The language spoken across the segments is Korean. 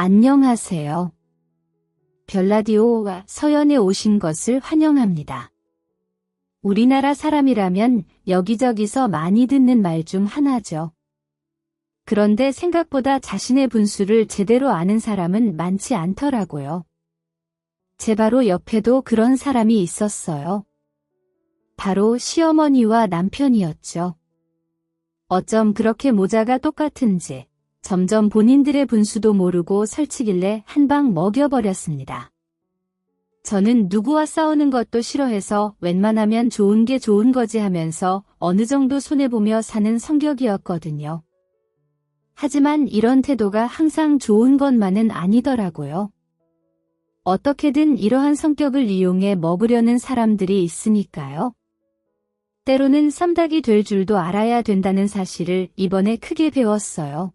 안녕하세요. 별라디오와 서연에 오신 것을 환영합니다. 우리나라 사람이라면 여기저기서 많이 듣는 말 중 하나죠. 그런데 생각보다 자신의 분수를 제대로 아는 사람은 많지 않더라고요. 제 바로 옆에도 그런 사람이 있었어요. 바로 시어머니와 남편이었죠. 어쩜 그렇게 모자가 똑같은지 점점 본인들의 분수도 모르고 설치길래 한 방 먹여버렸습니다. 저는 누구와 싸우는 것도 싫어해서 웬만하면 좋은 게 좋은 거지 하면서 어느 정도 손해보며 사는 성격이었거든요. 하지만 이런 태도가 항상 좋은 것만은 아니더라고요. 어떻게든 이러한 성격을 이용해 먹으려는 사람들이 있으니까요. 때로는 쌈닭이 될 줄도 알아야 된다는 사실을 이번에 크게 배웠어요.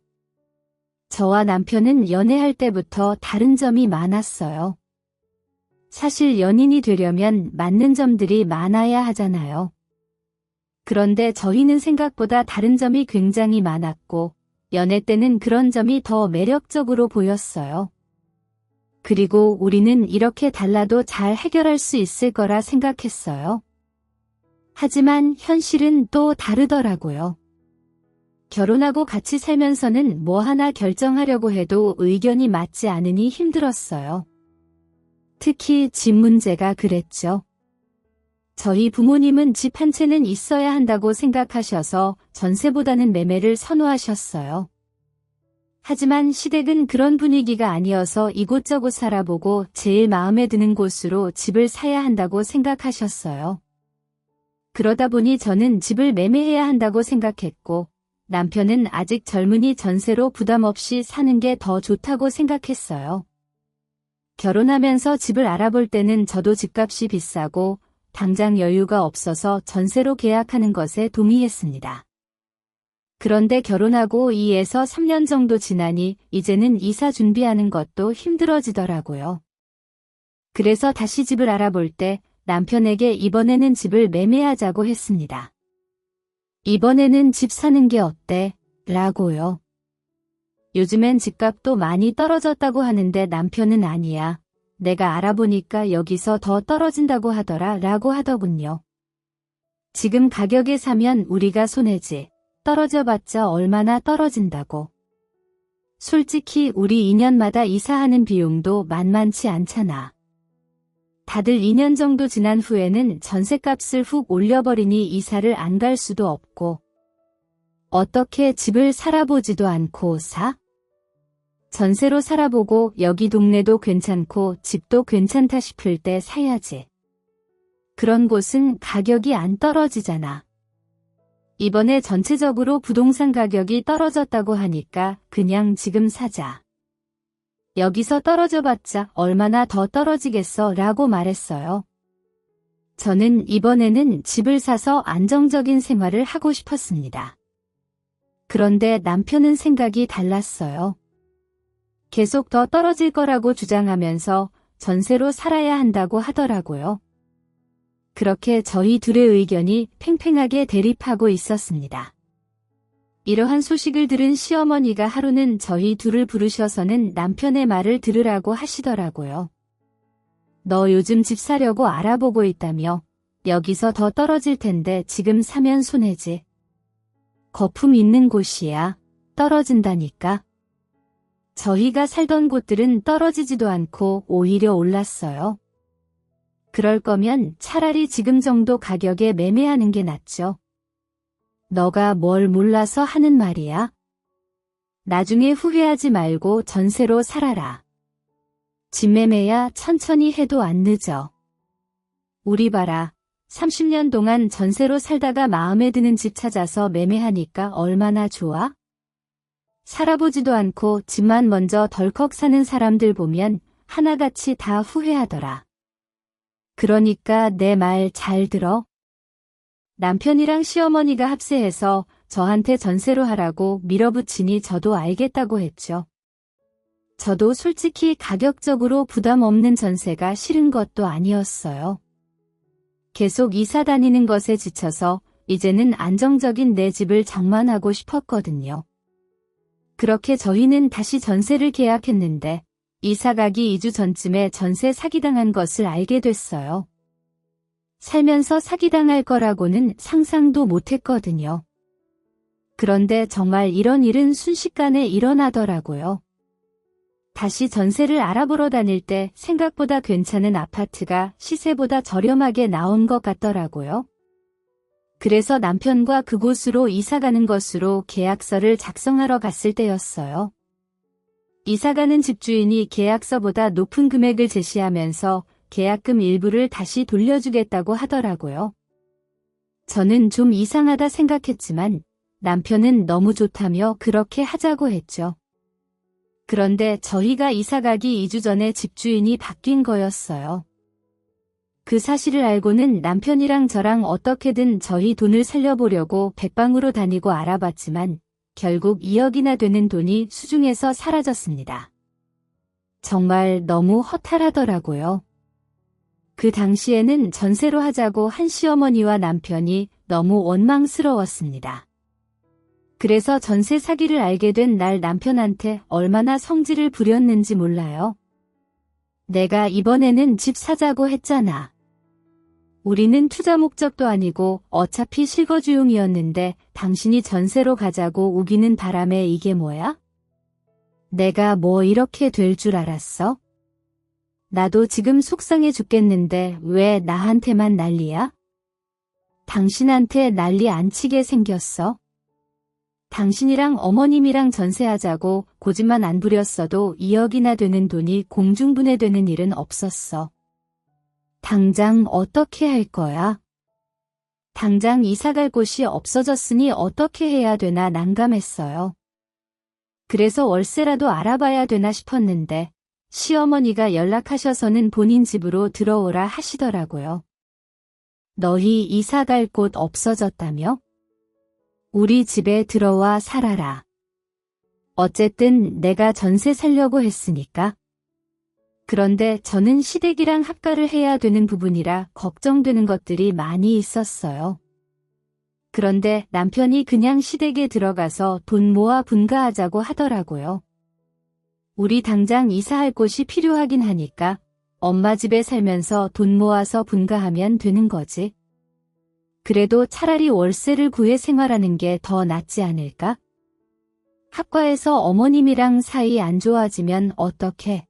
저와 남편은 연애할 때부터 다른 점이 많았어요. 사실 연인이 되려면 맞는 점들이 많아야 하잖아요. 그런데 저희는 생각보다 다른 점이 굉장히 많았고, 연애 때는 그런 점이 더 매력적으로 보였어요. 그리고 우리는 이렇게 달라도 잘 해결할 수 있을 거라 생각했어요. 하지만 현실은 또 다르더라고요. 결혼하고 같이 살면서는 뭐 하나 결정하려고 해도 의견이 맞지 않으니 힘들었어요. 특히 집 문제가 그랬죠. 저희 부모님은 집 한 채는 있어야 한다고 생각하셔서 전세보다는 매매를 선호하셨어요. 하지만 시댁은 그런 분위기가 아니어서 이곳저곳 살아보고 제일 마음에 드는 곳으로 집을 사야 한다고 생각하셨어요. 그러다 보니 저는 집을 매매해야 한다고 생각했고, 남편은 아직 젊으니 전세로 부담 없이 사는 게 더 좋다고 생각했어요. 결혼하면서 집을 알아볼 때는 저도 집값이 비싸고 당장 여유가 없어서 전세로 계약하는 것에 동의했습니다. 그런데 결혼하고 2에서 3년 정도 지나니 이제는 이사 준비하는 것도 힘들어지더라고요. 그래서 다시 집을 알아볼 때 남편에게 이번에는 집을 매매하자고 했습니다. 이번에는 집 사는 게 어때? 라고요. 요즘엔 집값도 많이 떨어졌다고 하는데 남편은 아니야. 내가 알아보니까 여기서 더 떨어진다고 하더라 라고 하더군요. 지금 가격에 사면 우리가 손해지. 떨어져봤자 얼마나 떨어진다고. 솔직히 우리 2년마다 이사하는 비용도 만만치 않잖아. 다들 2년 정도 지난 후에는 전셋값을 훅 올려버리니 이사를 안 갈 수도 없고. 어떻게 집을 살아보지도 않고 사? 전세로 살아보고 여기 동네도 괜찮고 집도 괜찮다 싶을 때 사야지. 그런 곳은 가격이 안 떨어지잖아. 이번에 전체적으로 부동산 가격이 떨어졌다고 하니까 그냥 지금 사자. 여기서 떨어져봤자 얼마나 더 떨어지겠어 라고 말했어요. 저는 이번에는 집을 사서 안정적인 생활을 하고 싶었습니다. 그런데 남편은 생각이 달랐어요. 계속 더 떨어질 거라고 주장하면서 전세로 살아야 한다고 하더라고요. 그렇게 저희 둘의 의견이 팽팽하게 대립하고 있었습니다. 이러한 소식을 들은 시어머니가 하루는 저희 둘을 부르셔서는 남편의 말을 들으라고 하시더라고요. 너 요즘 집 사려고 알아보고 있다며. 여기서 더 떨어질 텐데 지금 사면 손해지. 거품 있는 곳이야. 떨어진다니까. 저희가 살던 곳들은 떨어지지도 않고 오히려 올랐어요. 그럴 거면 차라리 지금 정도 가격에 매매하는 게 낫죠. 너가 뭘 몰라서 하는 말이야? 나중에 후회하지 말고 전세로 살아라. 집 매매야 천천히 해도 안 늦어. 우리 봐라. 30년 동안 전세로 살다가 마음에 드는 집 찾아서 매매하니까 얼마나 좋아? 살아보지도 않고 집만 먼저 덜컥 사는 사람들 보면 하나같이 다 후회하더라. 그러니까 내 말 잘 들어. 남편이랑 시어머니가 합세해서 저한테 전세로 하라고 밀어붙이니 저도 알겠다고 했죠. 저도 솔직히 가격적으로 부담 없는 전세가 싫은 것도 아니었어요. 계속 이사 다니는 것에 지쳐서 이제는 안정적인 내 집을 장만하고 싶었거든요. 그렇게 저희는 다시 전세를 계약했는데 이사 가기 2주 전쯤에 전세 사기당한 것을 알게 됐어요. 살면서 사기당할 거라고는 상상도 못했거든요. 그런데 정말 이런 일은 순식간에 일어나더라고요. 다시 전세를 알아보러 다닐 때 생각보다 괜찮은 아파트가 시세보다 저렴하게 나온 것 같더라고요. 그래서 남편과 그곳으로 이사 가는 것으로 계약서를 작성하러 갔을 때였어요. 이사 가는 집주인이 계약서보다 높은 금액을 제시하면서 계약금 일부를 다시 돌려주겠다고 하더라고요. 저는 좀 이상하다 생각했지만 남편은 너무 좋다며 그렇게 하자고 했죠. 그런데 저희가 이사 가기 2주 전에 집주인이 바뀐 거였어요. 그 사실을 알고는 남편이랑 저랑 어떻게든 저희 돈을 살려보려고 백방으로 다니고 알아봤지만 결국 2억이나 되는 돈이 수중에서 사라졌습니다. 정말 너무 허탈하더라고요. 그 당시에는 전세로 하자고 한 시어머니와 남편이 너무 원망스러웠습니다. 그래서 전세 사기를 알게 된 날 남편한테 얼마나 성질을 부렸는지 몰라요. 내가 이번에는 집 사자고 했잖아. 우리는 투자 목적도 아니고 어차피 실거주용이었는데 당신이 전세로 가자고 우기는 바람에 이게 뭐야? 내가 뭐 이렇게 될 줄 알았어? 나도 지금 속상해 죽겠는데 왜 나한테만 난리야? 당신한테 난리 안 치게 생겼어? 당신이랑 어머님이랑 전세하자고 고집만 안 부렸어도 2억이나 되는 돈이 공중분해되는 일은 없었어. 당장 어떻게 할 거야? 당장 이사갈 곳이 없어졌으니 어떻게 해야 되나 난감했어요. 그래서 월세라도 알아봐야 되나 싶었는데 시어머니가 연락하셔서는 본인 집으로 들어오라 하시더라고요. 너희 이사갈 곳 없어졌다며? 우리 집에 들어와 살아라. 어쨌든 내가 전세 살려고 했으니까. 그런데 저는 시댁이랑 합가를 해야 되는 부분이라 걱정되는 것들이 많이 있었어요. 그런데 남편이 그냥 시댁에 들어가서 돈 모아 분가하자고 하더라고요. 우리 당장 이사할 곳이 필요하긴 하니까 엄마 집에 살면서 돈 모아서 분가하면 되는 거지. 그래도 차라리 월세를 구해 생활하는 게 더 낫지 않을까? 합가해서 어머님이랑 사이 안 좋아지면 어떡해?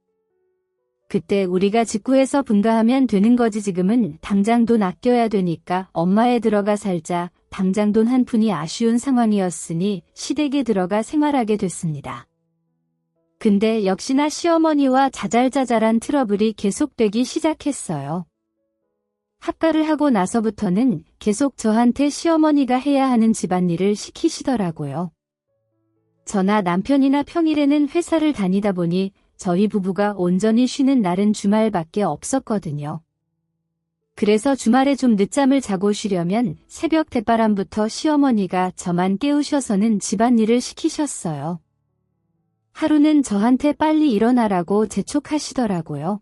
그때 우리가 집 구해서 분가하면 되는 거지. 지금은 당장 돈 아껴야 되니까 엄마에 들어가 살자. 당장 돈 한 푼이 아쉬운 상황이었으니 시댁에 들어가 생활하게 됐습니다. 근데 역시나 시어머니와 자잘자잘한 트러블이 계속되기 시작했어요. 합가를 하고 나서부터는 계속 저한테 시어머니가 해야 하는 집안일을 시키시더라고요. 저나 남편이나 평일에는 회사를 다니다 보니 저희 부부가 온전히 쉬는 날은 주말밖에 없었거든요. 그래서 주말에 좀 늦잠을 자고 쉬려면 새벽 대바람부터 시어머니가 저만 깨우셔서는 집안일을 시키셨어요. 하루는 저한테 빨리 일어나라고 재촉하시더라고요.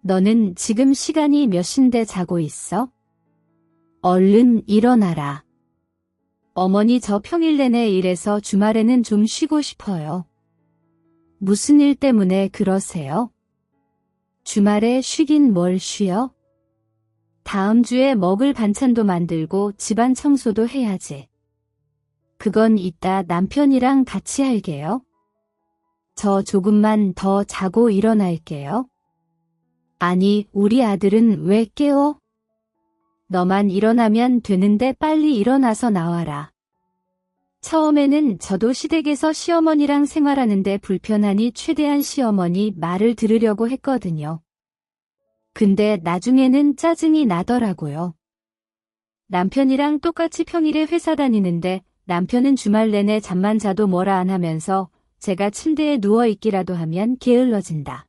너는 지금 시간이 몇인데 자고 있어? 얼른 일어나라. 어머니 저 평일 내내 일해서 주말에는 좀 쉬고 싶어요. 무슨 일 때문에 그러세요? 주말에 쉬긴 뭘 쉬어? 다음 주에 먹을 반찬도 만들고 집안 청소도 해야지. 그건 이따 남편이랑 같이 할게요. 저 조금만 더 자고 일어날게요. 아니, 우리 아들은 왜 깨워? 너만 일어나면 되는데 빨리 일어나서 나와라. 처음에는 저도 시댁에서 시어머니랑 생활하는데 불편하니 최대한 시어머니 말을 들으려고 했거든요. 근데 나중에는 짜증이 나더라고요. 남편이랑 똑같이 평일에 회사 다니는데 남편은 주말 내내 잠만 자도 뭐라 안 하면서 제가 침대에 누워있기라도 하면 게을러진다.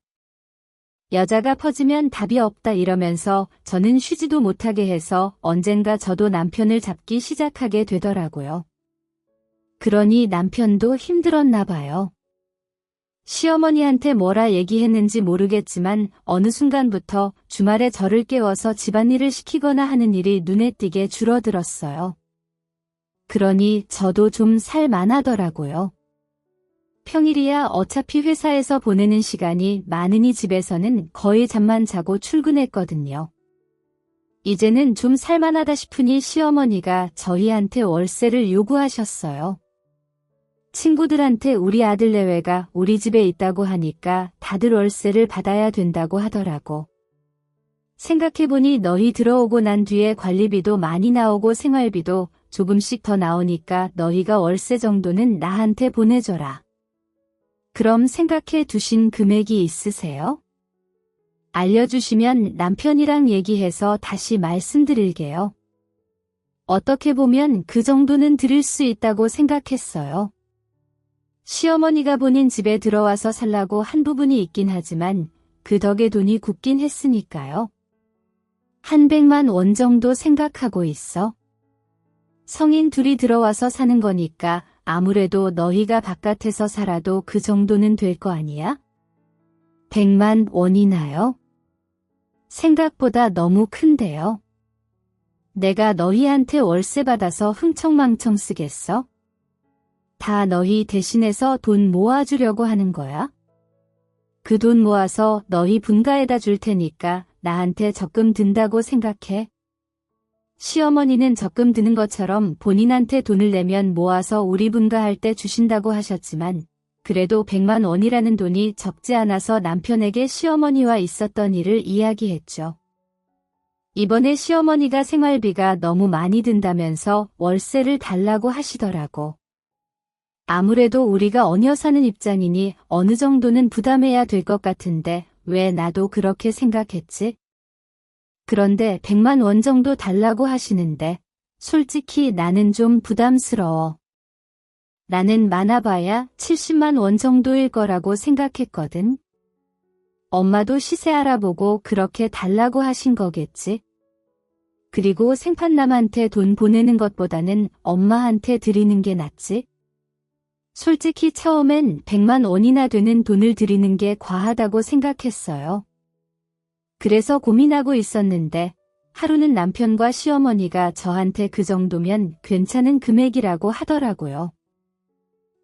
여자가 퍼지면 답이 없다 이러면서 저는 쉬지도 못하게 해서 언젠가 저도 남편을 잡기 시작하게 되더라고요. 그러니 남편도 힘들었나 봐요. 시어머니한테 뭐라 얘기했는지 모르겠지만 어느 순간부터 주말에 저를 깨워서 집안일을 시키거나 하는 일이 눈에 띄게 줄어들었어요. 그러니 저도 좀 살만하더라고요. 평일이야 어차피 회사에서 보내는 시간이 많으니 집에서는 거의 잠만 자고 출근했거든요. 이제는 좀 살만하다 싶으니 시어머니가 저희한테 월세를 요구하셨어요. 친구들한테 우리 아들 내외가 우리 집에 있다고 하니까 다들 월세를 받아야 된다고 하더라고. 생각해보니 너희 들어오고 난 뒤에 관리비도 많이 나오고 생활비도 조금씩 더 나오니까 너희가 월세 정도는 나한테 보내줘라. 그럼 생각해 두신 금액이 있으세요? 알려주시면 남편이랑 얘기해서 다시 말씀드릴게요. 어떻게 보면 그 정도는 드릴 수 있다고 생각했어요. 시어머니가 본인 집에 들어와서 살라고 한 부분이 있긴 하지만 그 덕에 돈이 굳긴 했으니까요. 한 100만 원 정도 생각하고 있어. 성인 둘이 들어와서 사는 거니까 아무래도 너희가 바깥에서 살아도 그 정도는 될 거 아니야? 100만 원이나요? 생각보다 너무 큰데요. 내가 너희한테 월세 받아서 흥청망청 쓰겠어? 다 너희 대신해서 돈 모아주려고 하는 거야? 그 돈 모아서 너희 분가에다 줄 테니까 나한테 적금 든다고 생각해. 시어머니는 적금 드는 것처럼 본인한테 돈을 내면 모아서 우리 분가할 때 주신다고 하셨지만 그래도 100만 원이라는 돈이 적지 않아서 남편에게 시어머니와 있었던 일을 이야기했죠. 이번에 시어머니가 생활비가 너무 많이 든다면서 월세를 달라고 하시더라고. 아무래도 우리가 얹어 사는 입장이니 어느 정도는 부담해야 될 것 같은데 왜 나도 그렇게 생각했지? 그런데 100만 원 정도 달라고 하시는데 솔직히 나는 좀 부담스러워. 나는 많아봐야 70만 원 정도일 거라고 생각했거든. 엄마도 시세 알아보고 그렇게 달라고 하신 거겠지. 그리고 생판남한테 돈 보내는 것보다는 엄마한테 드리는 게 낫지. 솔직히 처음엔 100만 원이나 되는 돈을 드리는 게 과하다고 생각했어요. 그래서 고민하고 있었는데 하루는 남편과 시어머니가 저한테 그 정도면 괜찮은 금액이라고 하더라고요.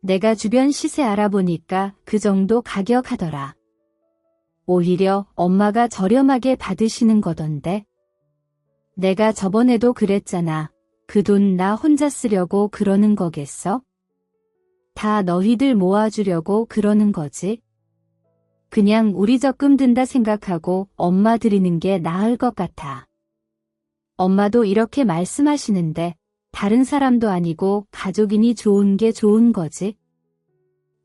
내가 주변 시세 알아보니까 그 정도 가격 하더라. 오히려 엄마가 저렴하게 받으시는 거던데. 내가 저번에도 그랬잖아. 그 돈 나 혼자 쓰려고 그러는 거겠어? 다 너희들 모아주려고 그러는 거지. 그냥 우리 적금 든다 생각하고 엄마 드리는 게 나을 것 같아. 엄마도 이렇게 말씀하시는데 다른 사람도 아니고 가족이니 좋은 게 좋은 거지.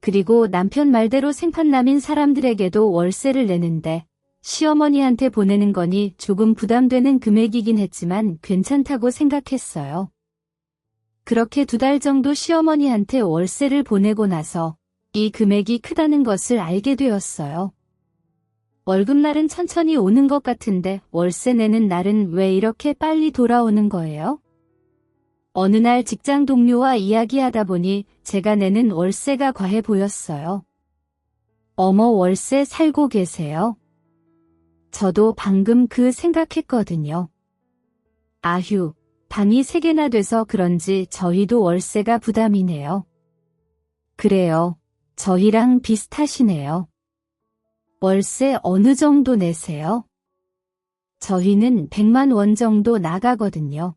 그리고 남편 말대로 생판남인 사람들에게도 월세를 내는데 시어머니한테 보내는 거니 조금 부담되는 금액이긴 했지만 괜찮다고 생각했어요. 그렇게 2달 정도 시어머니한테 월세를 보내고 나서 이 금액이 크다는 것을 알게 되었어요. 월급날은 천천히 오는 것 같은데 월세 내는 날은 왜 이렇게 빨리 돌아오는 거예요? 어느 날 직장 동료와 이야기하다 보니 제가 내는 월세가 과해 보였어요. 어머, 월세 살고 계세요? 저도 방금 그 생각했거든요. 아휴, 방이 3개나 돼서 그런지 저희도 월세가 부담이네요. 그래요. 저희랑 비슷하시네요. 월세 어느 정도 내세요? 저희는 100만 원 정도 나가거든요.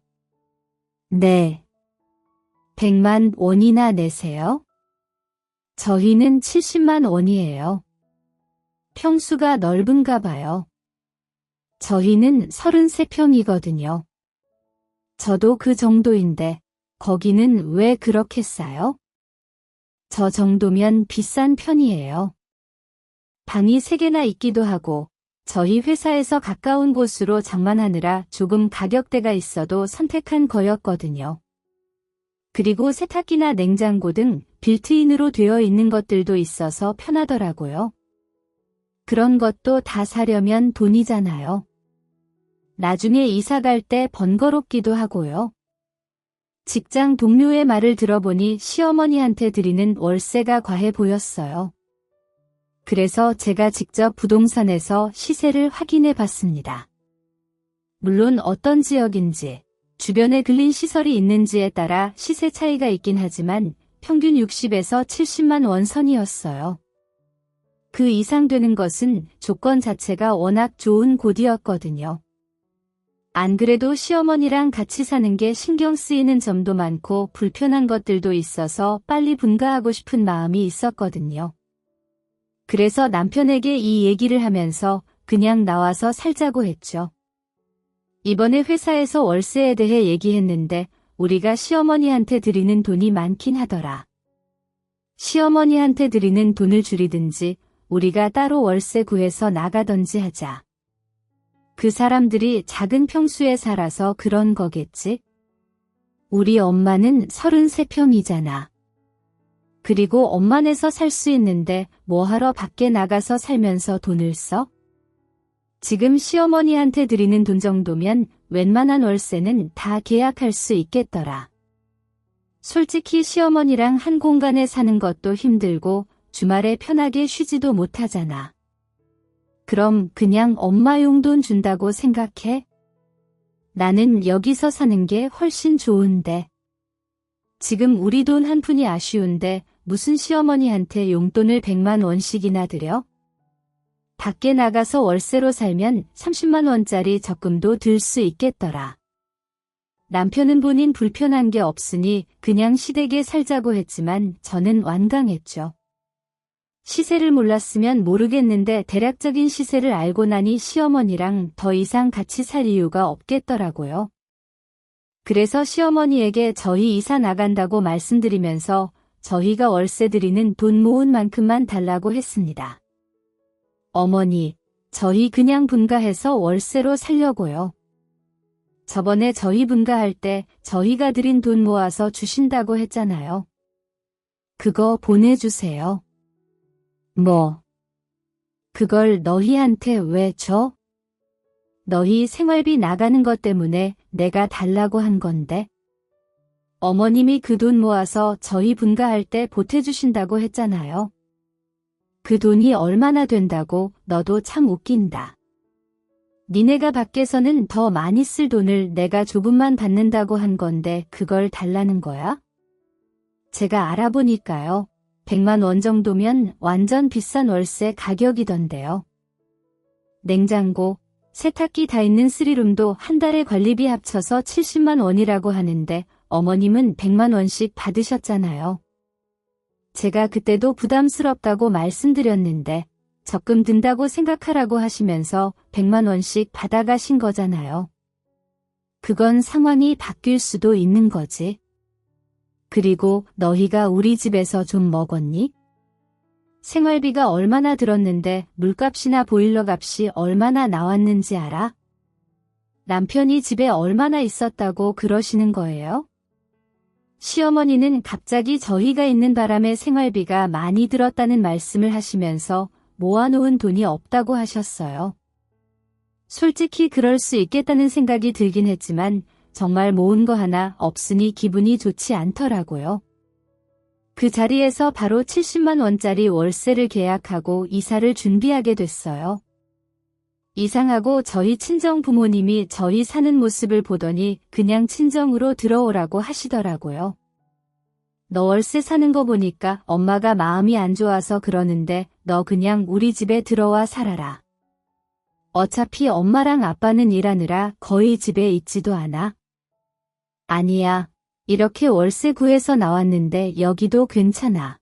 네. 100만 원이나 내세요? 저희는 70만 원이에요. 평수가 넓은가 봐요. 저희는 33평이거든요. 저도 그 정도인데 거기는 왜 그렇게 싸요? 저 정도면 비싼 편이에요. 방이 3개나 있기도 하고 저희 회사에서 가까운 곳으로 장만하느라 조금 가격대가 있어도 선택한 거였거든요. 그리고 세탁기나 냉장고 등 빌트인으로 되어 있는 것들도 있어서 편하더라고요. 그런 것도 다 사려면 돈이잖아요. 나중에 이사 갈 때 번거롭기도 하고요. 직장 동료의 말을 들어보니 시어머니한테 드리는 월세가 과해 보였어요. 그래서 제가 직접 부동산에서 시세를 확인해 봤습니다. 물론 어떤 지역인지, 주변에 근린 시설이 있는지에 따라 시세 차이가 있긴 하지만 평균 60에서 70만 원 선이었어요. 그 이상 되는 것은 조건 자체가 워낙 좋은 곳이었거든요. 안 그래도 시어머니랑 같이 사는 게 신경 쓰이는 점도 많고 불편한 것들도 있어서 빨리 분가하고 싶은 마음이 있었거든요. 그래서 남편에게 이 얘기를 하면서 그냥 나와서 살자고 했죠. 이번에 회사에서 월세에 대해 얘기했는데 우리가 시어머니한테 드리는 돈이 많긴 하더라. 시어머니한테 드리는 돈을 줄이든지 우리가 따로 월세 구해서 나가던지 하자. 그 사람들이 작은 평수에 살아서 그런 거겠지? 우리 엄마는 33평이잖아. 그리고 엄마네서 살 수 있는데 뭐하러 밖에 나가서 살면서 돈을 써? 지금 시어머니한테 드리는 돈 정도면 웬만한 월세는 다 계약할 수 있겠더라. 솔직히 시어머니랑 한 공간에 사는 것도 힘들고 주말에 편하게 쉬지도 못하잖아. 그럼 그냥 엄마 용돈 준다고 생각해? 나는 여기서 사는 게 훨씬 좋은데. 지금 우리 돈 한 푼이 아쉬운데 무슨 시어머니한테 용돈을 100만 원씩이나 드려? 밖에 나가서 월세로 살면 30만 원짜리 적금도 들 수 있겠더라. 남편은 본인 불편한 게 없으니 그냥 시댁에 살자고 했지만 저는 완강했죠. 시세를 몰랐으면 모르겠는데 대략적인 시세를 알고 나니 시어머니랑 더 이상 같이 살 이유가 없겠더라고요. 그래서 시어머니에게 저희 이사 나간다고 말씀드리면서 저희가 월세 드리는 돈 모은 만큼만 달라고 했습니다. 어머니, 저희 그냥 분가해서 월세로 살려고요. 저번에 저희 분가할 때 저희가 드린 돈 모아서 주신다고 했잖아요. 그거 보내주세요. 뭐? 그걸 너희한테 왜 줘? 너희 생활비 나가는 것 때문에 내가 달라고 한 건데. 어머님이 그 돈 모아서 저희 분가할 때 보태주신다고 했잖아요. 그 돈이 얼마나 된다고. 너도 참 웃긴다. 니네가 밖에서는 더 많이 쓸 돈을 내가 조금만 받는다고 한 건데 그걸 달라는 거야? 제가 알아보니까요. 100만 원 정도면 완전 비싼 월세 가격이던데요. 냉장고, 세탁기 다 있는 3룸도 한 달에 관리비 합쳐서 70만 원이라고 하는데 어머님은 100만 원씩 받으셨잖아요. 제가 그때도 부담스럽다고 말씀드렸는데 적금 든다고 생각하라고 하시면서 100만 원씩 받아가신 거잖아요. 그건 상황이 바뀔 수도 있는 거지. 그리고 너희가 우리 집에서 좀 먹었니? 생활비가 얼마나 들었는데 물값이나 보일러 값이 얼마나 나왔는지 알아? 남편이 집에 얼마나 있었다고 그러시는 거예요? 시어머니는 갑자기 저희가 있는 바람에 생활비가 많이 들었다는 말씀을 하시면서 모아놓은 돈이 없다고 하셨어요. 솔직히 그럴 수 있겠다는 생각이 들긴 했지만 정말 모은 거 하나 없으니 기분이 좋지 않더라고요. 그 자리에서 바로 70만 원짜리 월세를 계약하고 이사를 준비하게 됐어요. 이상하고 저희 친정 부모님이 저희 사는 모습을 보더니 그냥 친정으로 들어오라고 하시더라고요. 너 월세 사는 거 보니까 엄마가 마음이 안 좋아서 그러는데 너 그냥 우리 집에 들어와 살아라. 어차피 엄마랑 아빠는 일하느라 거의 집에 있지도 않아. 아니야. 이렇게 월세 구해서 나왔는데 여기도 괜찮아.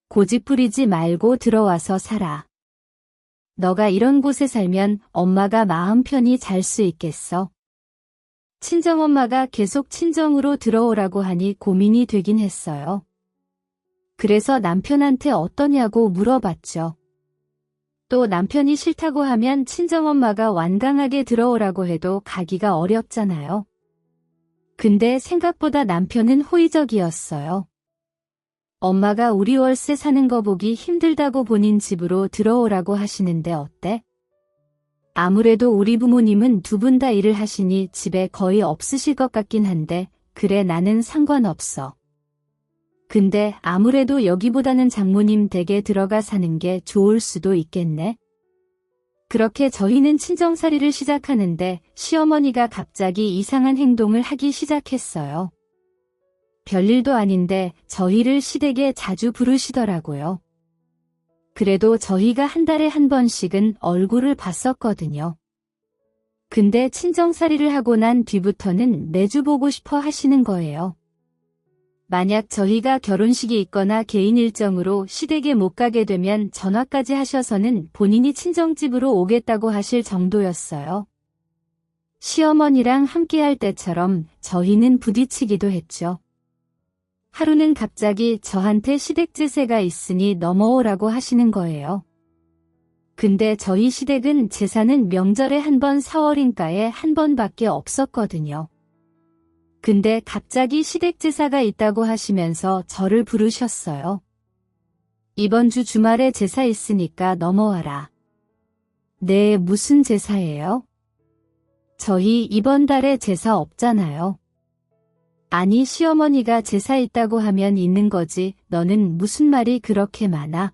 고집 부리지 말고 들어와서 살아. 너가 이런 곳에 살면 엄마가 마음 편히 잘 수 있겠어? 친정엄마가 계속 친정으로 들어오라고 하니 고민이 되긴 했어요. 그래서 남편한테 어떠냐고 물어봤죠. 또 남편이 싫다고 하면 친정엄마가 완강하게 들어오라고 해도 가기가 어렵잖아요. 근데 생각보다 남편은 호의적이었어요. 엄마가 우리 월세 사는 거 보기 힘들다고 본인 집으로 들어오라고 하시는데 어때? 아무래도 우리 부모님은 두 분 다 일을 하시니 집에 거의 없으실 것 같긴 한데 그래 나는 상관없어. 근데 아무래도 여기보다는 장모님 댁에 들어가 사는 게 좋을 수도 있겠네. 그렇게 저희는 친정살이를 시작하는데 시어머니가 갑자기 이상한 행동을 하기 시작했어요. 별일도 아닌데 저희를 시댁에 자주 부르시더라고요. 그래도 저희가 한 달에 한 번씩은 얼굴을 봤었거든요. 근데 친정살이를 하고 난 뒤부터는 매주 보고 싶어 하시는 거예요. 만약 저희가 결혼식이 있거나 개인 일정으로 시댁에 못 가게 되면 전화까지 하셔서는 본인이 친정집으로 오겠다고 하실 정도였어요. 시어머니랑 함께할 때처럼 저희는 부딪히기도 했죠. 하루는 갑자기 저한테 시댁 제사가 있으니 넘어오라고 하시는 거예요. 근데 저희 시댁은 제사는 명절에 한 번 4월인가에 한 번밖에 없었거든요. 근데 갑자기 시댁 제사가 있다고 하시면서 저를 부르셨어요. 이번 주 주말에 제사 있으니까 넘어와라. 네, 무슨 제사예요? 저희 이번 달에 제사 없잖아요. 아니, 시어머니가 제사 있다고 하면 있는 거지. 너는 무슨 말이 그렇게 많아?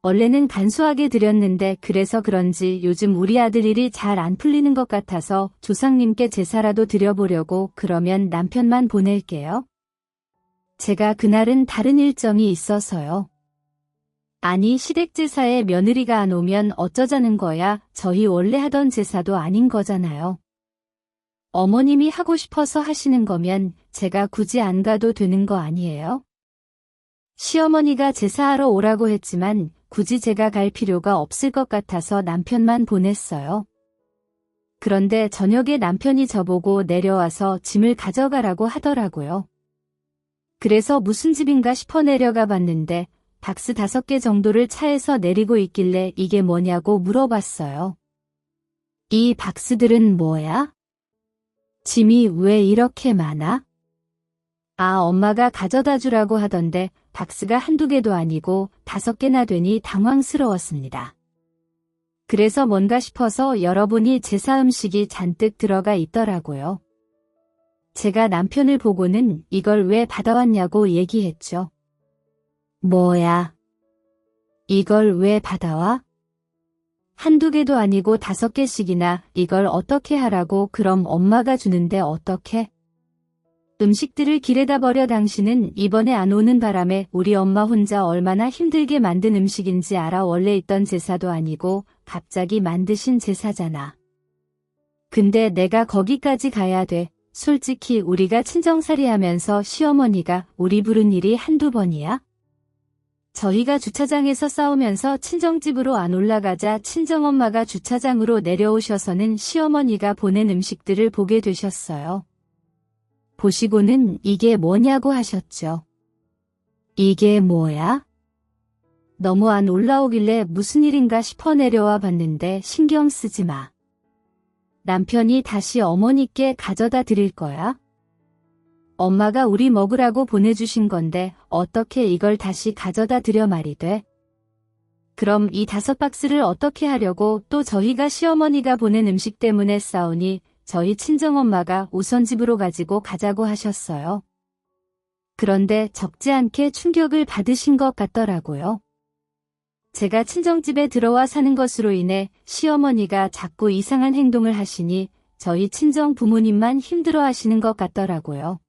원래는 간소하게 드렸는데 그래서 그런지 요즘 우리 아들 일이 잘 안 풀리는 것 같아서 조상님께 제사라도 드려보려고. 그러면 남편만 보낼게요. 제가 그날은 다른 일정이 있어서요. 아니, 시댁 제사에 며느리가 안 오면 어쩌자는 거야. 저희 원래 하던 제사도 아닌 거잖아요. 어머님이 하고 싶어서 하시는 거면 제가 굳이 안 가도 되는 거 아니에요? 시어머니가 제사하러 오라고 했지만 굳이 제가 갈 필요가 없을 것 같아서 남편만 보냈어요. 그런데 저녁에 남편이 저보고 내려와서 짐을 가져가라고 하더라고요. 그래서 무슨 집인가 싶어 내려가 봤는데 박스 5개 정도를 차에서 내리고 있길래 이게 뭐냐고 물어봤어요. 이 박스들은 뭐야? 짐이 왜 이렇게 많아? 아, 엄마가 가져다 주라고 하던데 박스가 한두 개도 아니고 5개나 되니 당황스러웠습니다. 그래서 뭔가 싶어서 열어보니 제사 음식이 잔뜩 들어가 있더라고요. 제가 남편을 보고는 이걸 왜 받아왔냐고 얘기했죠. 뭐야? 이걸 왜 받아와? 한두 개도 아니고 5개씩이나. 이걸 어떻게 하라고? 그럼 엄마가 주는데 어떻게? 음식들을 길에다 버려. 당신은 이번에 안 오는 바람에 우리 엄마 혼자 얼마나 힘들게 만든 음식인지 알아? 원래 있던 제사도 아니고 갑자기 만드신 제사잖아. 근데 내가 거기까지 가야 돼. 솔직히 우리가 친정살이 하면서 시어머니가 우리 부른 일이 한두 번이야? 저희가 주차장에서 싸우면서 친정집으로 안 올라가자 친정엄마가 주차장으로 내려오셔서는 시어머니가 보낸 음식들을 보게 되셨어요. 보시고는 이게 뭐냐고 하셨죠. 이게 뭐야? 너무 안 올라오길래 무슨 일인가 싶어 내려와 봤는데 신경 쓰지 마. 남편이 다시 어머니께 가져다 드릴 거야? 엄마가 우리 먹으라고 보내주신 건데 어떻게 이걸 다시 가져다 드려 말이 돼? 그럼 이 5박스를 어떻게 하려고? 또 저희가 시어머니가 보낸 음식 때문에 싸우니 저희 친정엄마가 우선 집으로 가지고 가자고 하셨어요. 그런데 적지 않게 충격을 받으신 것 같더라고요. 제가 친정집에 들어와 사는 것으로 인해 시어머니가 자꾸 이상한 행동을 하시니 저희 친정 부모님만 힘들어 하시는 것 같더라고요.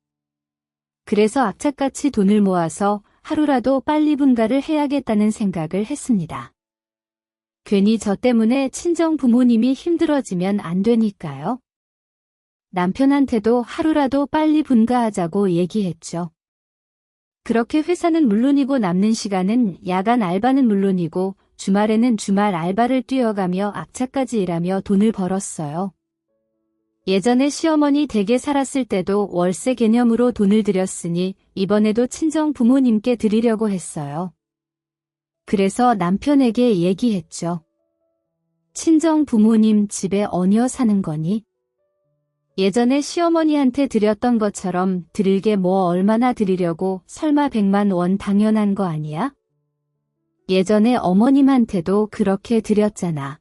그래서 악착같이 돈을 모아서 하루라도 빨리 분가를 해야겠다는 생각을 했습니다. 괜히 저 때문에 친정 부모님이 힘들어지면 안 되니까요. 남편한테도 하루라도 빨리 분가하자고 얘기했죠. 그렇게 회사는 물론이고 남는 시간은 야간 알바는 물론이고 주말에는 주말 알바를 뛰어가며 악착까지 일하며 돈을 벌었어요. 예전에 시어머니 댁에 살았을 때도 월세 개념으로 돈을 들였으니 이번에도 친정 부모님께 드리려고 했어요. 그래서 남편에게 얘기했죠. 친정 부모님 집에 얹어 사는 거니? 예전에 시어머니한테 드렸던 것처럼 드릴 게 뭐 얼마나 드리려고? 설마 100만 원 당연한 거 아니야? 예전에 어머님한테도 그렇게 드렸잖아.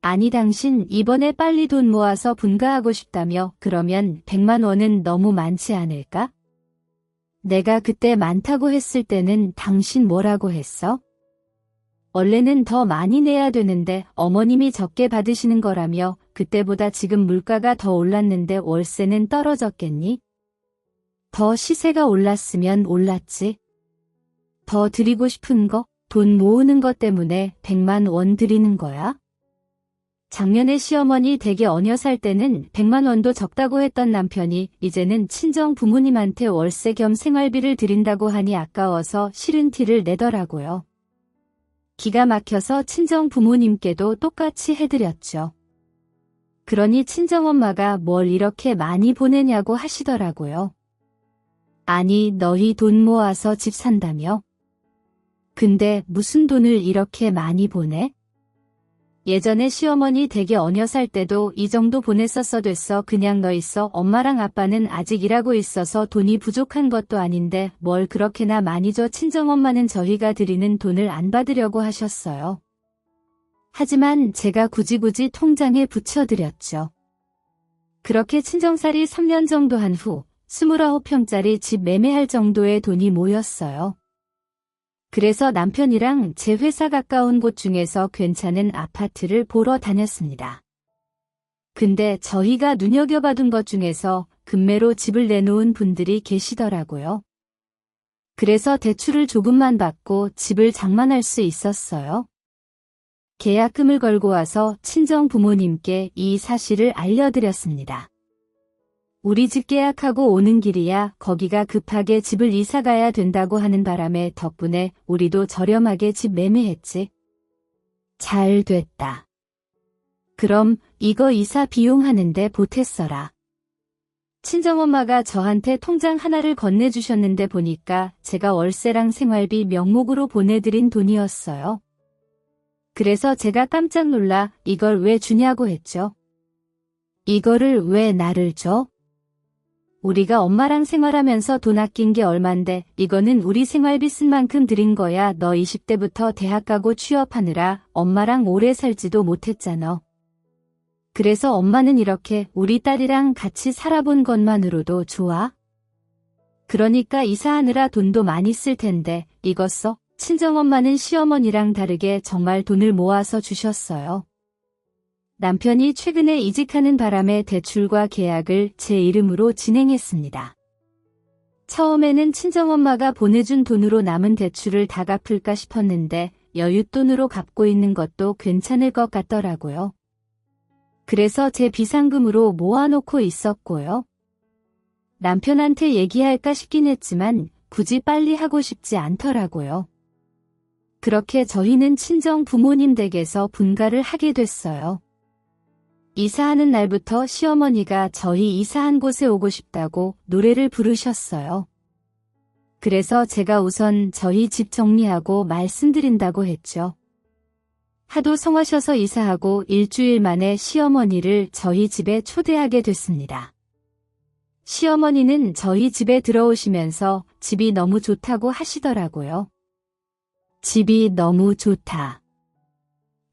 아니, 당신 이번에 빨리 돈 모아서 분가하고 싶다며? 그러면 100만 원은 너무 많지 않을까? 내가 그때 많다고 했을 때는 당신 뭐라고 했어? 원래는 더 많이 내야 되는데 어머님이 적게 받으시는 거라며. 그때보다 지금 물가가 더 올랐는데 월세는 떨어졌겠니? 더 시세가 올랐으면 올랐지. 더 드리고 싶은 거, 돈 모으는 것 때문에 100만 원 드리는 거야? 작년에 시어머니 댁에 어녀 살 때는 100만 원도 적다고 했던 남편이 이제는 친정 부모님한테 월세 겸 생활비를 드린다고 하니 아까워서 싫은 티를 내더라고요. 기가 막혀서 친정 부모님께도 똑같이 해드렸죠. 그러니 친정엄마가 뭘 이렇게 많이 보내냐고 하시더라고요. 아니, 너희 돈 모아서 집 산다며? 근데 무슨 돈을 이렇게 많이 보내? 예전에 시어머니 댁에 어녀 살 때도 이 정도 보냈었어 됐어. 그냥 너 있어. 엄마랑 아빠는 아직 일하고 있어서 돈이 부족한 것도 아닌데 뭘 그렇게나 많이 줘. 친정엄마는 저희가 드리는 돈을 안 받으려고 하셨어요. 하지만 제가 굳이 통장에 붙여드렸죠. 그렇게 친정살이 3년 정도 한 후 29평짜리 집 매매할 정도의 돈이 모였어요. 그래서 남편이랑 제 회사 가까운 곳 중에서 괜찮은 아파트를 보러 다녔습니다. 근데 저희가 눈여겨봐둔 것 중에서 금매로 집을 내놓은 분들이 계시더라고요. 그래서 대출을 조금만 받고 집을 장만할 수 있었어요. 계약금을 걸고 와서 친정 부모님께 이 사실을 알려드렸습니다. 우리 집 계약하고 오는 길이야 거기가 급하게 집을 이사 가야 된다고 하는 바람에 덕분에 우리도 저렴하게 집 매매했지. 잘 됐다. 그럼 이거 이사 비용 하는데 보탰어라. 친정엄마가 저한테 통장 하나를 건네주셨는데 보니까 제가 월세랑 생활비 명목으로 보내드린 돈이었어요. 그래서 제가 깜짝 놀라 이걸 왜 주냐고 했죠. 이거를 왜 나를 줘? 우리가 엄마랑 생활하면서 돈 아낀 게 얼만데 이거는 우리 생활비 쓴 만큼 드린 거야. 너 20대부터 대학 가고 취업하느라 엄마랑 오래 살지도 못했잖아. 그래서 엄마는 이렇게 우리 딸이랑 같이 살아본 것만으로도 좋아? 그러니까 이사하느라 돈도 많이 쓸 텐데 이거 써? 친정엄마는 시어머니랑 다르게 정말 돈을 모아서 주셨어요. 남편이 최근에 이직하는 바람에 대출과 계약을 제 이름으로 진행했습니다. 처음에는 친정엄마가 보내준 돈으로 남은 대출을 다 갚을까 싶었는데 여윳돈으로 갚고 있는 것도 괜찮을 것 같더라고요. 그래서 제 비상금으로 모아놓고 있었고요. 남편한테 얘기할까 싶긴 했지만 굳이 빨리 하고 싶지 않더라고요. 그렇게 저희는 친정 부모님 댁에서 분가를 하게 됐어요. 이사하는 날부터 시어머니가 저희 이사한 곳에 오고 싶다고 노래를 부르셨어요. 그래서 제가 우선 저희 집 정리하고 말씀드린다고 했죠. 하도 성하셔서 이사하고 일주일 만에 시어머니를 저희 집에 초대하게 됐습니다. 시어머니는 저희 집에 들어오시면서 집이 너무 좋다고 하시더라고요. 집이 너무 좋다.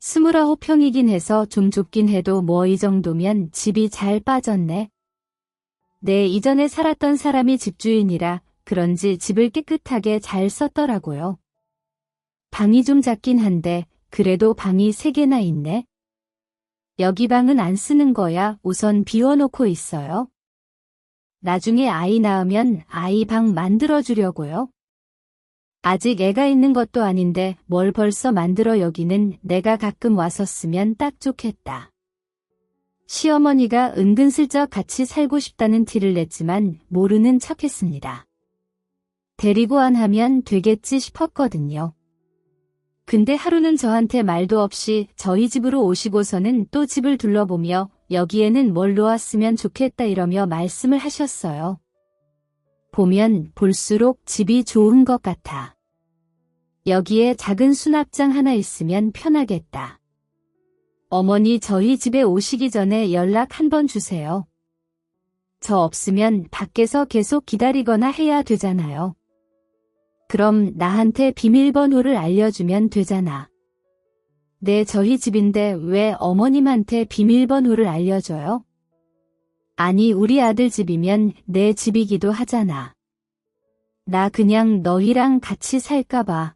29평이긴 해서 좀 좁긴 해도 뭐 이 정도면 집이 잘 빠졌네. 네, 이전에 살았던 사람이 집주인이라 그런지 집을 깨끗하게 잘 썼더라고요. 방이 좀 작긴 한데 그래도 방이 3개나 있네. 여기 방은 안 쓰는 거야. 우선 비워놓고 있어요. 나중에 아이 낳으면 아이 방 만들어주려고요. 아직 애가 있는 것도 아닌데 뭘 벌써 만들어. 여기는 내가 가끔 와서 쓰면 딱 좋겠다. 시어머니가 은근슬쩍 같이 살고 싶다는 티를 냈지만 모르는 척했습니다. 데리고 안 하면 되겠지 싶었거든요. 근데 하루는 저한테 말도 없이 저희 집으로 오시고서는 또 집을 둘러보며 여기에는 뭘 놓았으면 좋겠다 이러며 말씀을 하셨어요. 보면 볼수록 집이 좋은 것 같아. 여기에 작은 수납장 하나 있으면 편하겠다. 어머니 저희 집에 오시기 전에 연락 한번 주세요. 저 없으면 밖에서 계속 기다리거나 해야 되잖아요. 그럼 나한테 비밀번호를 알려주면 되잖아. 네, 저희 집인데 왜 어머님한테 비밀번호를 알려줘요? 아니, 우리 아들 집이면 내 집이기도 하잖아. 나 그냥 너희랑 같이 살까봐.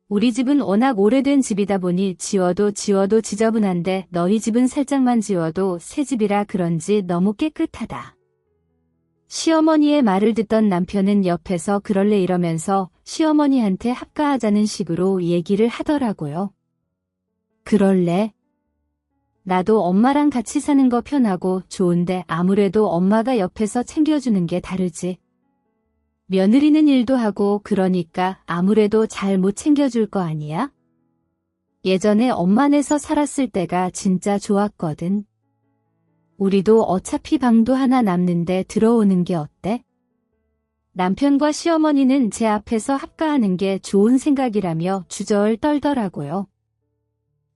우리 집은 워낙 오래된 집이다 보니 지워도 지저분한데 너희 집은 살짝만 지워도 새 집이라 그런지 너무 깨끗하다. 시어머니의 말을 듣던 남편은 옆에서 그럴래 이러면서 시어머니한테 합가하자는 식으로 얘기를 하더라고요. 그럴래? 나도 엄마랑 같이 사는 거 편하고 좋은데 아무래도 엄마가 옆에서 챙겨주는 게 다르지. 며느리는 일도 하고 그러니까 아무래도 잘 못 챙겨줄 거 아니야? 예전에 엄마네서 살았을 때가 진짜 좋았거든. 우리도 어차피 방도 하나 남는데 들어오는 게 어때? 남편과 시어머니는 제 앞에서 합가하는 게 좋은 생각이라며 주저을 떨더라고요.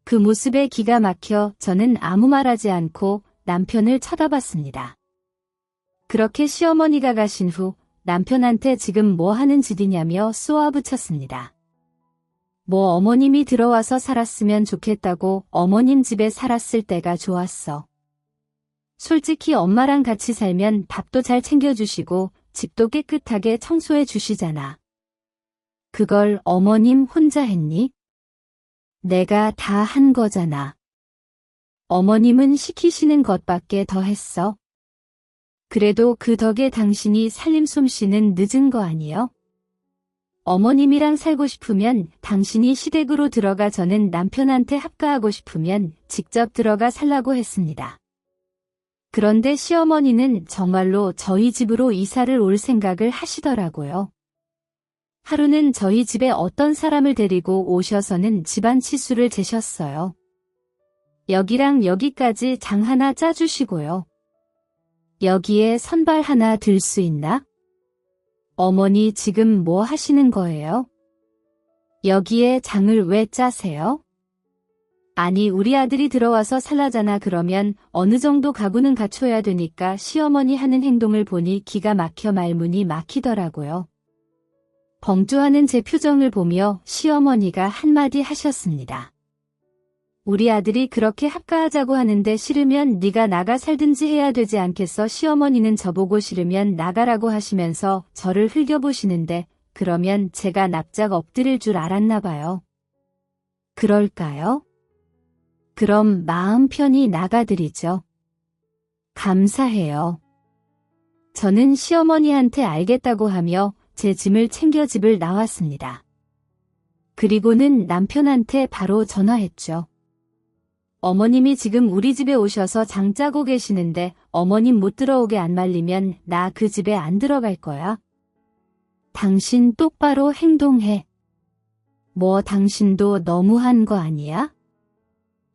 그 모습에 기가 막혀 저는 아무 말하지 않고 남편을 쳐다봤습니다. 그렇게 시어머니가 가신 후 남편한테 지금 뭐 하는 짓이냐며 쏘아붙였습니다. 뭐 어머님이 들어와서 살았으면 좋겠다고 어머님 집에 살았을 때가 좋았어. 솔직히 엄마랑 같이 살면 밥도 잘 챙겨주시고 집도 깨끗하게 청소해 주시잖아. 그걸 어머님 혼자 했니? 내가 다 한 거잖아. 어머님은 시키시는 것밖에 더 했어. 그래도 그 덕에 당신이 살림 솜씨는 늦은 거 아니요? 어머님이랑 살고 싶으면 당신이 시댁으로 들어가 저는 남편한테 합가하고 싶으면 직접 들어가 살라고 했습니다. 그런데 시어머니는 정말로 저희 집으로 이사를 올 생각을 하시더라고요. 하루는 저희 집에 어떤 사람을 데리고 오셔서는 집안 치수를 재셨어요. 여기랑 여기까지 장 하나 짜주시고요. 여기에 선발 하나 들 수 있나? 어머니 지금 뭐 하시는 거예요? 여기에 장을 왜 짜세요? 아니 우리 아들이 들어와서 살라잖아. 그러면 어느 정도 가구는 갖춰야 되니까 시어머니 하는 행동을 보니 기가 막혀 말문이 막히더라고요. 벙쭈하는 제 표정을 보며 시어머니가 한마디 하셨습니다. 우리 아들이 그렇게 합가하자고 하는데 싫으면 네가 나가 살든지 해야 되지 않겠어? 시어머니는 저보고 싫으면 나가라고 하시면서 저를 흘겨보시는데 그러면 제가 납작 엎드릴 줄 알았나 봐요. 그럴까요? 그럼 마음 편히 나가드리죠. 감사해요. 저는 시어머니한테 알겠다고 하며 제 짐을 챙겨 집을 나왔습니다. 그리고는 남편한테 바로 전화했죠. 어머님이 지금 우리 집에 오셔서 장 짜고 계시는데 어머님 못 들어오게 안 말리면 나 그 집에 안 들어갈 거야. 당신 똑바로 행동해. 뭐 당신도 너무한 거 아니야?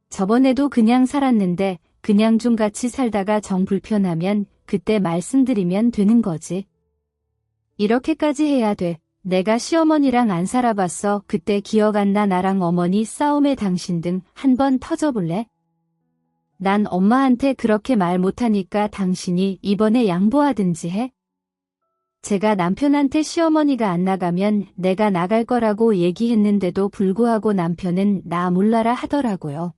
저번에도 그냥 살았는데 그냥 좀 같이 살다가 정 불편하면 그때 말씀드리면 되는 거지. 이렇게까지 해야 돼. 내가 시어머니랑 안 살아봤어. 그때 기억 안 나? 나랑 어머니 싸움에 당신 등 한 번 터져볼래? 난 엄마한테 그렇게 말 못하니까 당신이 이번에 양보하든지 해. 제가 남편한테 시어머니가 안 나가면 내가 나갈 거라고 얘기했는데도 불구하고 남편은 나 몰라라 하더라고요.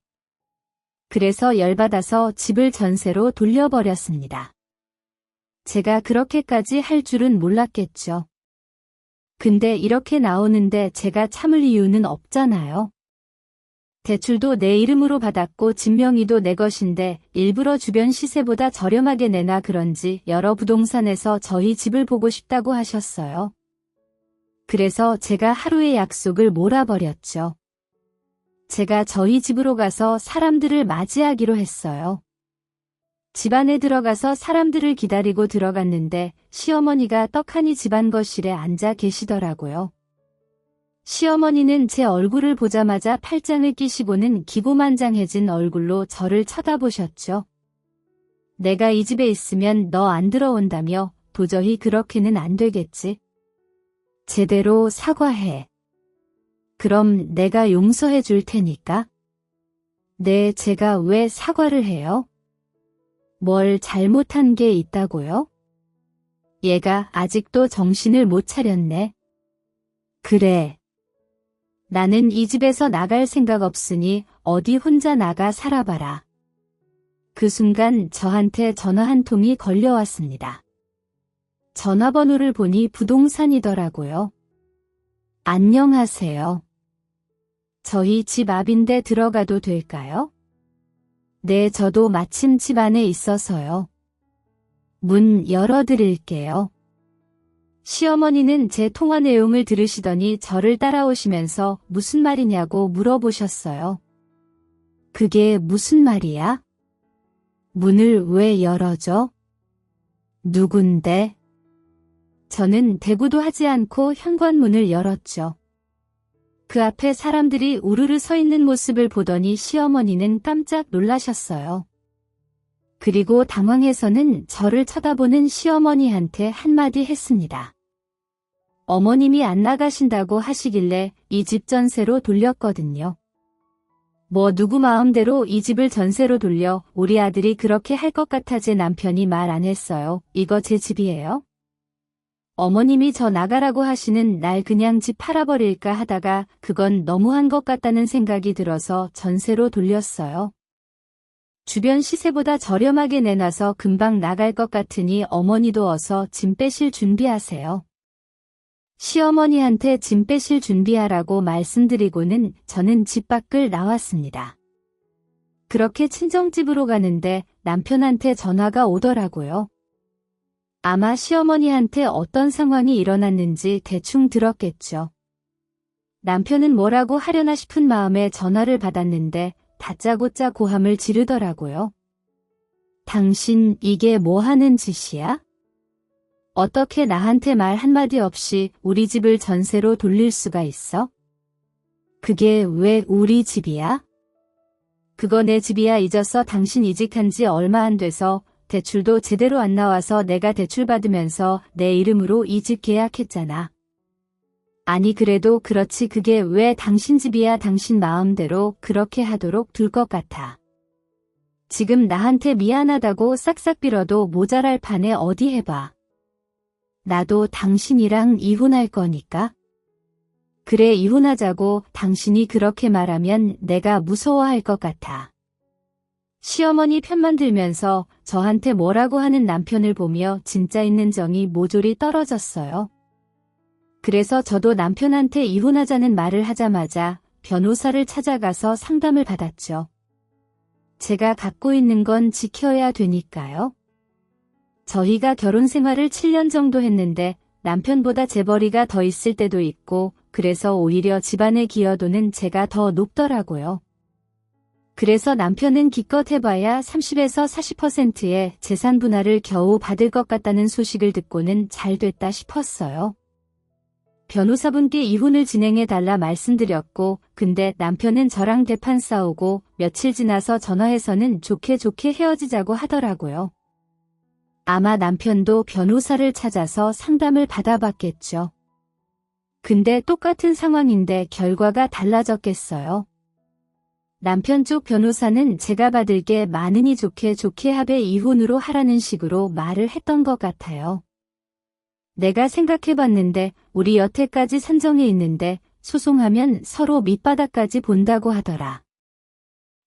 그래서 열받아서 집을 전세로 돌려버렸습니다. 제가 그렇게까지 할 줄은 몰랐겠죠. 근데 이렇게 나오는데 제가 참을 이유는 없잖아요. 대출도 내 이름으로 받았고 집명의도 내 것인데 일부러 주변 시세보다 저렴하게 내나 그런지 여러 부동산에서 저희 집을 보고 싶다고 하셨어요. 그래서 제가 하루의 약속을 몰아버렸죠. 제가 저희 집으로 가서 사람들을 맞이하기로 했어요. 집 안에 들어가서 사람들을 기다리고 들어갔는데 시어머니가 떡하니 집안 거실에 앉아 계시더라고요. 시어머니는 제 얼굴을 보자마자 팔짱을 끼시고는 기고만장해진 얼굴로 저를 쳐다보셨죠. 내가 이 집에 있으면 너 안 들어온다며 도저히 그렇게는 안 되겠지. 제대로 사과해. 그럼 내가 용서해 줄 테니까. 네, 제가 왜 사과를 해요? 뭘 잘못한 게 있다고요? 얘가 아직도 정신을 못 차렸네. 그래. 나는 이 집에서 나갈 생각 없으니 어디 혼자 나가 살아봐라. 그 순간 저한테 전화 한 통이 걸려왔습니다. 전화번호를 보니 부동산이더라고요. 안녕하세요. 저희 집 앞인데 들어가도 될까요? 네, 저도 마침 집 안에 있어서요. 문 열어드릴게요. 시어머니는 제 통화 내용을 들으시더니 저를 따라오시면서 무슨 말이냐고 물어보셨어요. 그게 무슨 말이야? 문을 왜 열어줘? 누군데? 저는 대꾸도 하지 않고 현관문을 열었죠. 그 앞에 사람들이 우르르 서 있는 모습을 보더니 시어머니는 깜짝 놀라셨어요. 그리고 당황해서는 저를 쳐다보는 시어머니한테 한마디 했습니다. 어머님이 안 나가신다고 하시길래 이 집 전세로 돌렸거든요. 뭐 누구 마음대로 이 집을 전세로 돌려 우리 아들이 그렇게 할 것 같아 제 남편이 말 안 했어요. 이거 제 집이에요? 어머님이 저 나가라고 하시는 날 그냥 집 팔아버릴까 하다가 그건 너무한 것 같다는 생각이 들어서 전세로 돌렸어요. 주변 시세보다 저렴하게 내놔서 금방 나갈 것 같으니 어머니도 어서 짐 빼실 준비하세요. 시어머니한테 짐 빼실 준비하라고 말씀드리고는 저는 집 밖을 나왔습니다. 그렇게 친정집으로 가는데 남편한테 전화가 오더라고요. 아마 시어머니한테 어떤 상황이 일어났는지 대충 들었겠죠. 남편은 뭐라고 하려나 싶은 마음에 전화를 받았는데 다짜고짜 고함을 지르더라고요. 당신 이게 뭐 하는 짓이야? 어떻게 나한테 말 한마디 없이 우리 집을 전세로 돌릴 수가 있어? 그게 왜 우리 집이야? 그거 내 집이야. 잊었어. 당신 이직한 지 얼마 안 돼서 대출도 제대로 안 나와서 내가 대출 받으면서 내 이름으로 이 집 계약했잖아. 아니 그래도 그렇지 그게 왜 당신 집이야. 당신 마음대로 그렇게 하도록 둘 것 같아. 지금 나한테 미안하다고 싹싹 빌어도 모자랄 판에 어디 해봐. 나도 당신이랑 이혼할 거니까. 그래 이혼하자고 당신이 그렇게 말하면 내가 무서워할 것 같아. 시어머니 편만 들면서 저한테 뭐라고 하는 남편을 보며 진짜 있는 정이 모조리 떨어졌어요. 그래서 저도 남편한테 이혼하자는 말을 하자마자 변호사를 찾아가서 상담을 받았죠. 제가 갖고 있는 건 지켜야 되니까요. 저희가 결혼 생활을 7년 정도 했는데 남편보다 재벌이가 더 있을 때도 있고 그래서 오히려 집안의 기여도는 제가 더 높더라고요. 그래서 남편은 기껏 해봐야 30에서 40%의 재산 분할을 겨우 받을 것 같다는 소식을 듣고는 잘 됐다 싶었어요. 변호사분께 이혼을 진행해달라 말씀드렸고 근데 남편은 저랑 대판 싸우고 며칠 지나서 전화해서는 좋게 헤어지자고 하더라고요. 아마 남편도 변호사를 찾아서 상담을 받아봤겠죠. 근데 똑같은 상황인데 결과가 달라졌겠어요. 남편 쪽 변호사는 제가 받을 게 많으니 좋게 합의 이혼으로 하라는 식으로 말을 했던 것 같아요. 내가 생각해봤는데 우리 여태까지 산정해 있는데 소송하면 서로 밑바닥까지 본다고 하더라.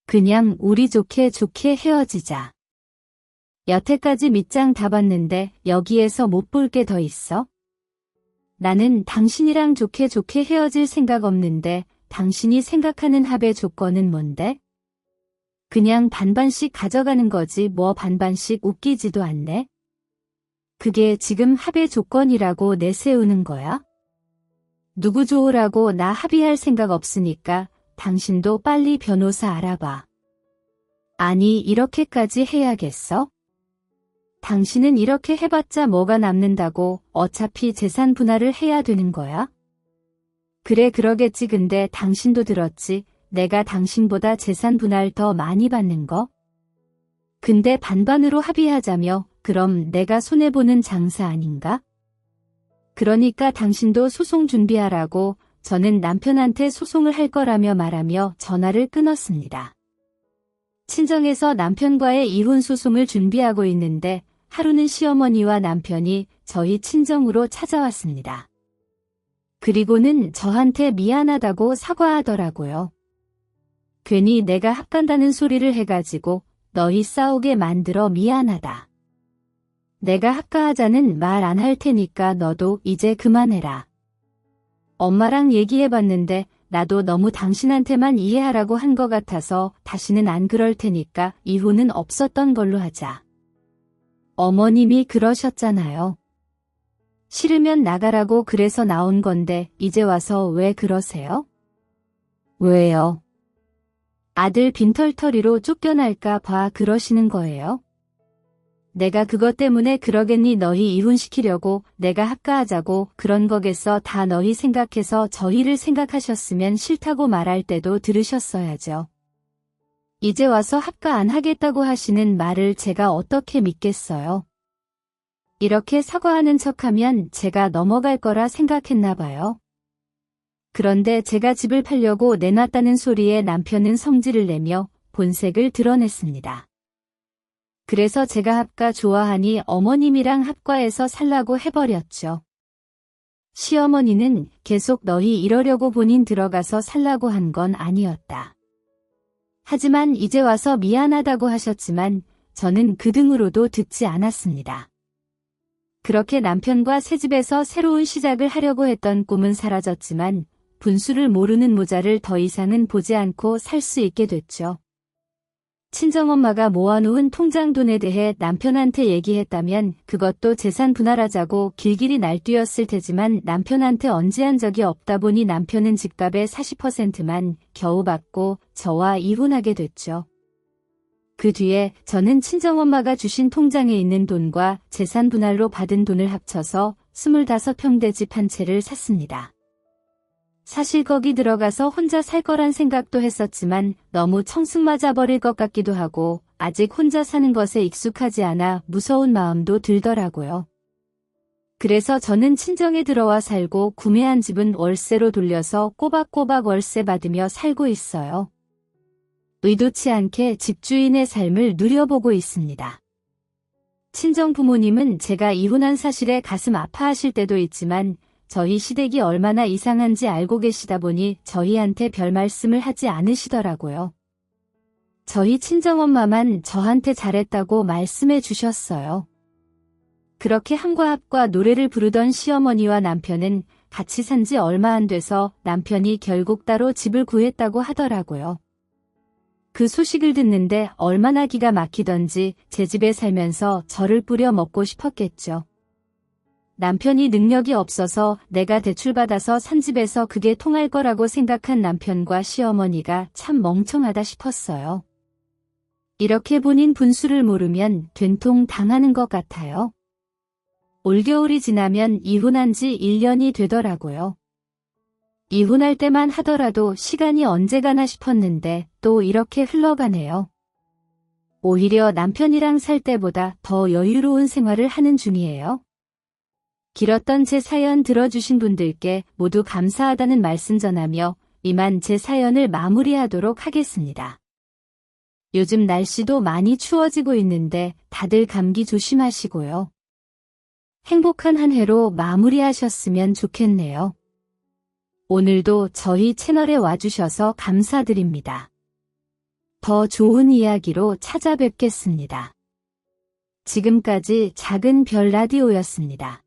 그냥 우리 좋게 헤어지자. 여태까지 밑장 다 봤는데 여기에서 못 볼 게 더 있어? 나는 당신이랑 좋게 헤어질 생각 없는데 당신이 생각하는 합의 조건은 뭔데? 그냥 반반씩 가져가는 거지 뭐 반반씩 웃기지도 않네? 그게 지금 합의 조건이라고 내세우는 거야? 누구 좋으라고 나 합의할 생각 없으니까 당신도 빨리 변호사 알아봐. 아니 이렇게까지 해야겠어? 당신은 이렇게 해봤자 뭐가 남는다고 어차피 재산 분할을 해야 되는 거야? 그래 그러겠지 근데 당신도 들었지 내가 당신보다 재산 분할 더 많이 받는 거? 근데 반반으로 합의하자며 그럼 내가 손해보는 장사 아닌가? 그러니까 당신도 소송 준비하라고 저는 남편한테 소송을 할 거라며 말하며 전화를 끊었습니다. 친정에서 남편과의 이혼 소송을 준비하고 있는데 하루는 시어머니와 남편이 저희 친정으로 찾아왔습니다. 그리고는 저한테 미안하다고 사과하더라고요. 괜히 내가 합간다는 소리를 해가지고 너희 싸우게 만들어 미안하다. 내가 합가하자는 말 안 할 테니까 너도 이제 그만해라. 엄마랑 얘기해봤는데 나도 너무 당신한테만 이해하라고 한 것 같아서 다시는 안 그럴 테니까 이혼은 없었던 걸로 하자. 어머님이 그러셨잖아요. 싫으면 나가라고 그래서 나온 건데 이제 와서 왜 그러세요? 왜요? 아들 빈털터리로 쫓겨날까 봐 그러시는 거예요? 내가 그것 때문에 그러겠니? 너희 이혼시키려고 내가 합가하자고 그런 거겠어. 다 너희 생각해서 저희를 생각하셨으면 싫다고 말할 때도 들으셨어야죠. 이제 와서 합가 안 하겠다고 하시는 말을 제가 어떻게 믿겠어요? 이렇게 사과하는 척하면 제가 넘어갈 거라 생각했나 봐요. 그런데 제가 집을 팔려고 내놨다는 소리에 남편은 성질을 내며 본색을 드러냈습니다. 그래서 제가 합가 좋아하니 어머님이랑 합가해서 살라고 해버렸죠. 시어머니는 계속 너희 이러려고 본인 들어가서 살라고 한 건 아니었다. 하지만 이제 와서 미안하다고 하셨지만 저는 그 등으로도 듣지 않았습니다. 그렇게 남편과 새집에서 새로운 시작을 하려고 했던 꿈은 사라졌지만 분수를 모르는 모자를 더 이상은 보지 않고 살 수 있게 됐죠. 친정엄마가 모아놓은 통장 돈에 대해 남편한테 얘기했다면 그것도 재산 분할하자고 길길이 날뛰었을 테지만 남편한테 언지한 적이 없다 보니 남편은 집값의 40%만 겨우 받고 저와 이혼하게 됐죠. 그 뒤에 저는 친정엄마가 주신 통장에 있는 돈과 재산 분할로 받은 돈을 합쳐서 25평대 집 한 채를 샀습니다. 사실 거기 들어가서 혼자 살 거란 생각도 했었지만 너무 청승맞아 버릴 것 같기도 하고 아직 혼자 사는 것에 익숙하지 않아 무서운 마음도 들더라고요. 그래서 저는 친정에 들어와 살고 구매한 집은 월세로 돌려서 꼬박꼬박 월세 받으며 살고 있어요. 의도치 않게 집주인의 삶을 누려보고 있습니다. 친정 부모님은 제가 이혼한 사실에 가슴 아파하실 때도 있지만 저희 시댁이 얼마나 이상한지 알고 계시다 보니 저희한테 별 말씀을 하지 않으시더라고요. 저희 친정엄마만 저한테 잘했다고 말씀해 주셨어요. 그렇게 함과 합과 노래를 부르던 시어머니와 남편은 같이 산 지 얼마 안 돼서 남편이 결국 따로 집을 구했다고 하더라고요. 그 소식을 듣는데 얼마나 기가 막히던지 제 집에 살면서 저를 뿌려 먹고 싶었겠죠. 남편이 능력이 없어서 내가 대출받아서 산 집에서 그게 통할 거라고 생각한 남편과 시어머니가 참 멍청하다 싶었어요. 이렇게 본인 분수를 모르면 된통 당하는 것 같아요. 올겨울이 지나면 이혼한 지 1년이 되더라고요. 이혼할 때만 하더라도 시간이 언제 가나 싶었는데 또 이렇게 흘러가네요. 오히려 남편이랑 살 때보다 더 여유로운 생활을 하는 중이에요. 길었던 제 사연 들어주신 분들께 모두 감사하다는 말씀 전하며 이만 제 사연을 마무리하도록 하겠습니다. 요즘 날씨도 많이 추워지고 있는데 다들 감기 조심하시고요. 행복한 한 해로 마무리하셨으면 좋겠네요. 오늘도 저희 채널에 와주셔서 감사드립니다. 더 좋은 이야기로 찾아뵙겠습니다. 지금까지 작은 별 라디오였습니다.